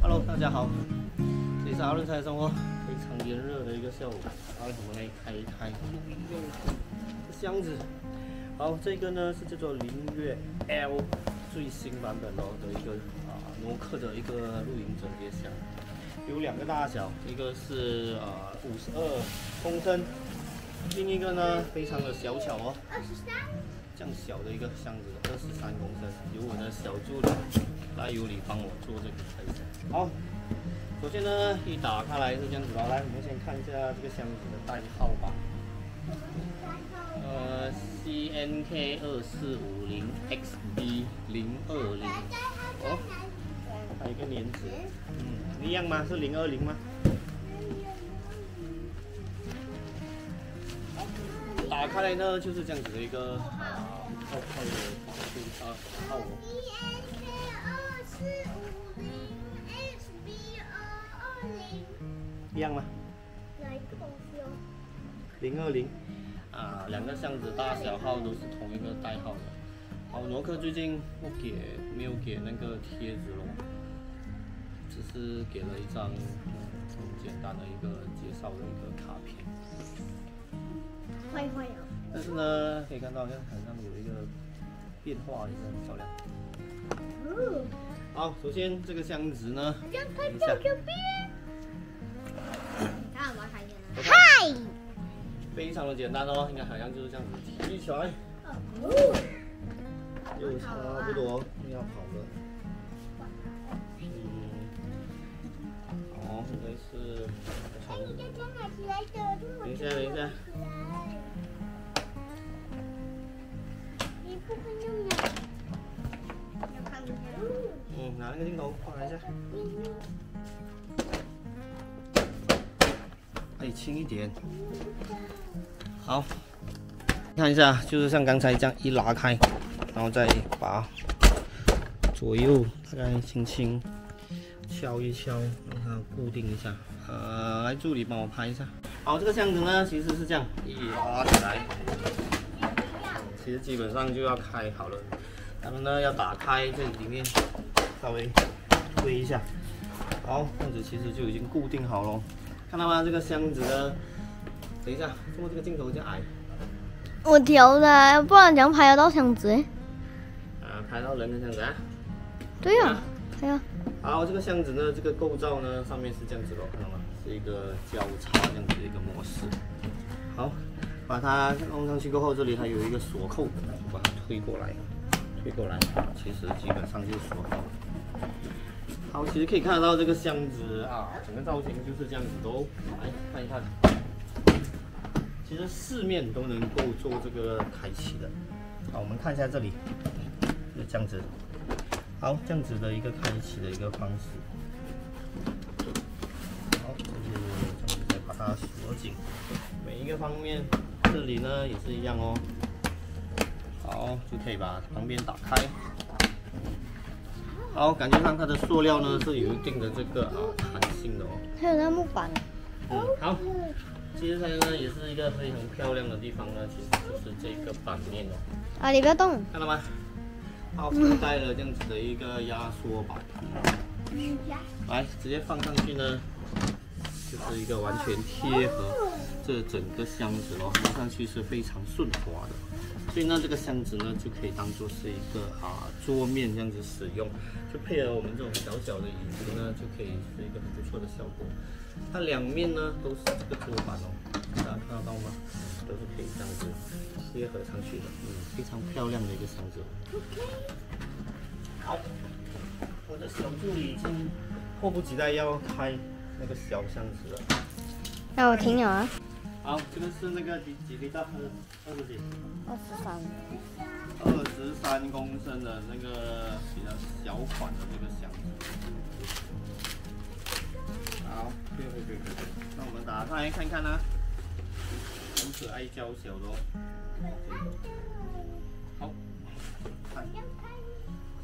Hello， 大家好，这里是阿伦菜生活，非常炎热的一个下午，然后我们来开一开录音用的箱子。好，这个呢是叫做灵越 L 最新版本的一个诺克的一个露营折叠箱，有2个大小，一个是52公升，另一个呢非常的小巧哦，23，这样小的一个箱子，23公升，由我的小助理来由你帮我做这个开箱。好，首先呢一打开来是这样子的，来我们先看一下这个箱子的代号吧。CNK2450XB020，哦，还有一个粘纸，一样吗？是020吗？打开来呢就是这样子的一个泡泡的保护套哦。一样吗？哪一个东西哦020。2个箱子大小号都是同一个代号的。好，诺克最近没有给那个贴纸咯，只是给了一张很简单的一个介绍的一个卡片。坏坏哦。但是呢，可以看到好像有一个变化，也是很漂亮。好，首先这个箱子呢，这样看到这边。你看我看见了。嗨。非常的简单哦，应该好像就是这样子提起来，又差不多要跑了。好，应该是。等一下。你不会用的。要看一下。拿那个镜头过来一下。可以轻一点。好，看一下，就是像刚才这样一拉开，然后再把左右大概轻轻敲一敲，让它固定一下。来，助理帮我拍一下。好，这个箱子呢其实是这样一拉起来，其实基本上就要开好了。然后呢要打开这里面，稍微推一下。好，这样子其实就已经固定好了。看到吗？这个箱子呢，等一下，怎么这个镜头这样矮？我调的，不然怎样拍得到箱子？拍到人的箱子啊？对呀，对呀。好，这个箱子呢，这个构造呢，上面是这样子的，看到吗？是一个交叉这样子的一个模式。好，把它弄上去过后，这里还有一个锁扣，把它推过来，其实基本上就锁好了。好，其实可以看得到这个箱子整个造型就是这样子的哦。来看一看，其实4面都能够做这个开启的。好，我们看一下这里，就这样子。好，这样子的一个开启的一个方式。好，就是这样子再把它锁紧。每一个方面，这里呢也是一样哦。好，就可以把旁边打开。好，感觉上它的塑料呢是有一定的这个弹性的哦。还有那木板。好，接下来呢也是一个非常漂亮的地方呢，其实就是这个板面哦。你不要动。看到吗？好，附带了这样子的一个压缩板。来，直接放上去呢，就是一个完全贴合这整个箱子咯，摸上去是非常顺滑的。所以呢，这个箱子呢就可以当做是一个桌面这样子使用，就配合我们这种小小的椅子呢，就可以是一个很不错的效果。它2面呢都是这个桌板哦，大家看得到吗？都是可以这样子贴合上去的，非常漂亮的一个箱子。好，我的小助理已经迫不及待要开那个小箱子了。那我听了啊。好，这个是那个几厘大？20几？23公升的那个比较小款的这个箱子。好，可以。那我们打开看看啦，很可爱娇小的哦。好，看。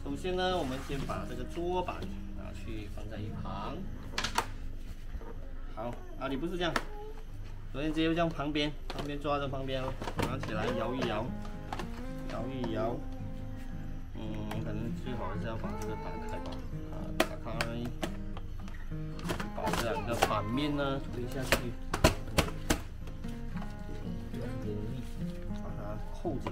首先呢，我们先把这个桌板拿去放在一旁。好，你不是这样。首先直接这样旁边抓着旁边哦，拿起来摇一摇，可能最好是要把这个打开吧。打开，把这两个反面呢推下去，用力把它扣紧。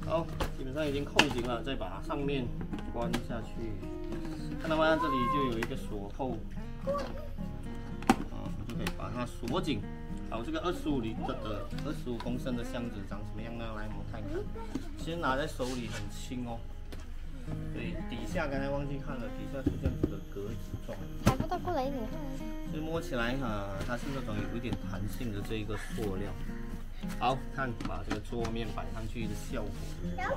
好，基本上已经扣紧了，再把上面关下去。看到吗？这里就有一个锁扣，就可以把它锁紧。好，这个25公升的箱子长什么样呢？来，我们看一看。其实拿在手里很轻哦。对，底下刚才忘记看了，底下是这样子的格子状。还不到过来一点。所以摸起来它是那种有一点弹性的这一个塑料。好看，把这个桌面摆上去的效果，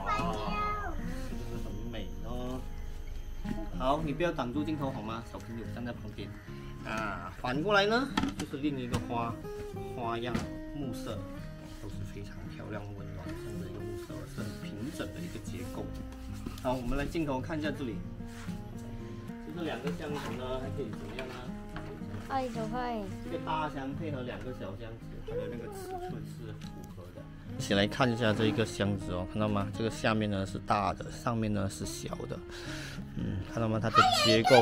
哇，是不是很美呢？好，你不要挡住镜头好吗？小朋友站在旁边。反过来呢，就是另一个花样木色，都是非常漂亮温暖这样的一个木色，是很平整的一个结构。好，我们来镜头看一下这里，就是两个箱子呢，还可以怎么样呢？9块。这个大箱配合两个小箱子，它的那个尺寸是符合的。一起来看一下这一个箱子哦，看到吗？这个下面呢是大的，上面呢是小的。看到吗？它的结构。你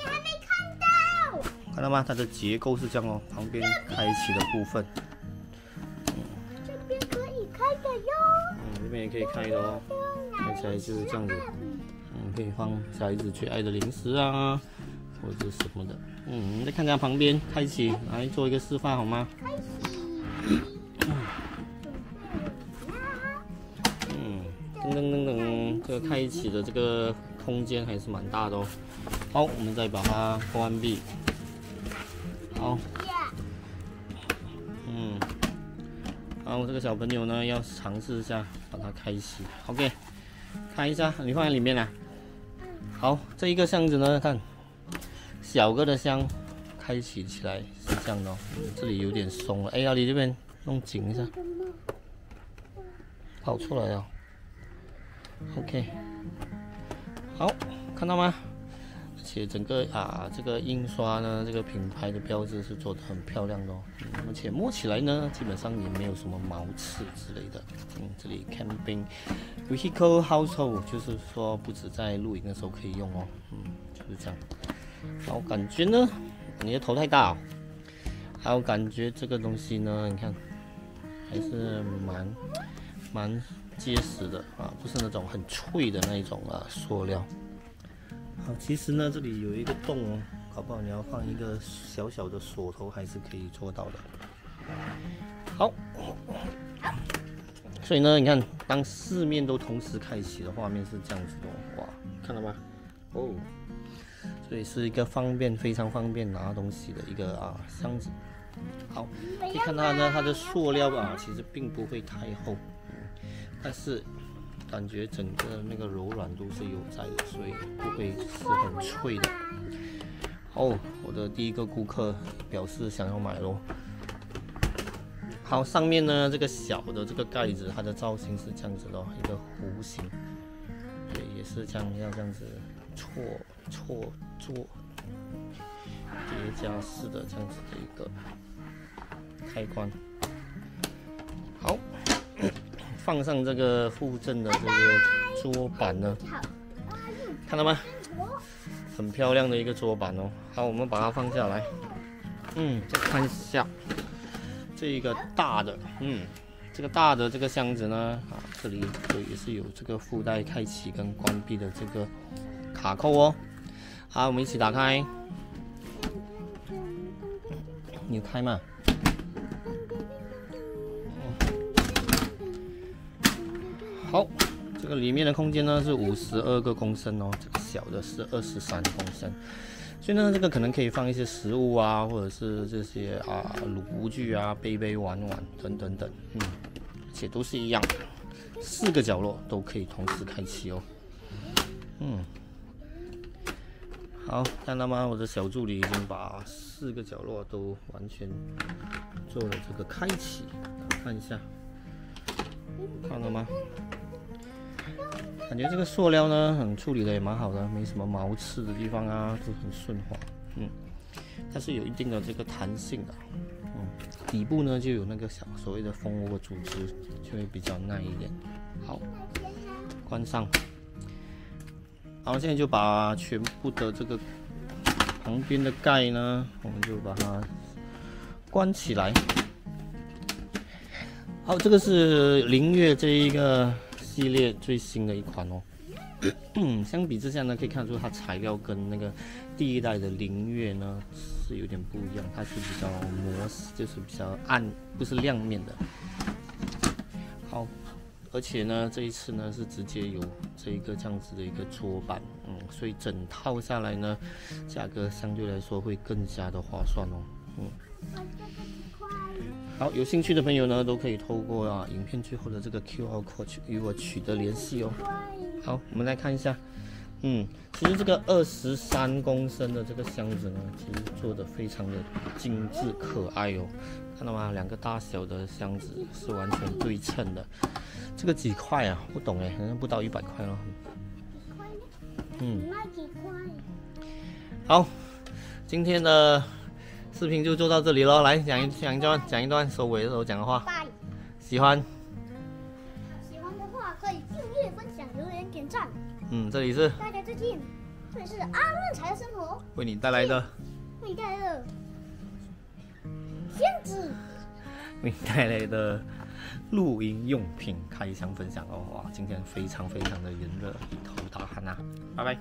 还没看到。看到吗？它的结构是这样哦，旁边开启的部分。这边可以开的哟。这边也可以开的哦，开起来就是这样子。可以放小孩子最爱的零食啊，或者是什么的。你再看一下旁边开启，来做一个示范好吗？开启。噔噔噔噔，这个开启的这个空间还是蛮大的哦。好，我们再把它关闭。好。好，这个小朋友呢要尝试一下把它开启。OK， 开一下，你放在里面啦。好，这一个箱子呢，看小个的箱开启起来是这样的哦，这里有点松了。阿里这边弄紧一下，跑出来了。OK， 好，看到吗？而且整个这个印刷呢，这个品牌的标志是做的很漂亮的哦。而且摸起来呢，基本上也没有什么毛刺之类的。这里 camping vehicle household 就是说不止在露营的时候可以用哦。就是这样。好，感觉呢，你的头太大哦。还有感觉这个东西呢，你看还是蛮结实的不是那种很脆的那一种塑料。好，其实呢这里有一个洞哦，搞不好你要放一个小小的锁头还是可以做到的。好，所以呢你看，当四面都同时开启的画面是这样子的，哇，看到吗？哦，所以是一个非常方便拿东西的一个箱子。好，可以看到呢它的塑料其实并不会太厚。但是感觉整个那个柔软度是有在的，所以不会是很脆的。哦，我的第一个顾客表示想要买咯。好，上面呢这个小的这个盖子，它的造型是这样子的，一个弧形，对，也是这样要这样子做叠加式的这样子的一个开关。好。放上这个附赠的这个桌板呢，看到吗？很漂亮的一个桌板哦。好，我们把它放下来。再看一下这个大的，这个大的这个箱子呢，这里也是有这个附带开启跟关闭的这个卡扣哦。好，我们一起打开。你有开吗？好，这个里面的空间呢是52个公升哦，这个小的是23公升，所以呢，这个可能可以放一些食物或者是这些炉具杯碗等等等，而且都是一样，4个角落都可以同时开启哦。好，看到吗？我的小助理已经把4个角落都完全做了这个开启，看一下，看到吗？感觉这个塑料呢，处理的也蛮好的，没什么毛刺的地方都很顺滑，但是有一定的这个弹性的，底部呢就有那个所谓的蜂窝组织，就会比较耐一点。好，关上。然后现在就把全部的这个旁边的盖呢，我们就把它关起来。好，这个是凌越这一个系列最新的一款哦。相比之下呢，可以看出它材料跟那个第一代的凌越呢是有点不一样，它是比较就是比较暗，不是亮面的。好。而且呢，这一次呢是直接有这一个这样子的一个桌板，所以整套下来呢，价格相对来说会更加的划算哦，好，有兴趣的朋友呢，都可以透过影片最后的这个 QR code 与我取得联系哦。好，我们来看一下，其实这个23公升的这个箱子呢，其实做的非常的精致可爱哦，看到吗？两个大小的箱子是完全对称的。这个几块啊？不懂哎，好像不到100块咯。好，今天的视频就做到这里咯。来讲一段收尾的时候讲的话。喜欢的话可以订阅、分享、留言、点赞。这里是大家再见，这里是阿润财的生活，为你带来的箱子，为你带来的露营用品开箱分享哦。哇，今天非常的炎热，一头大汗啊！拜拜。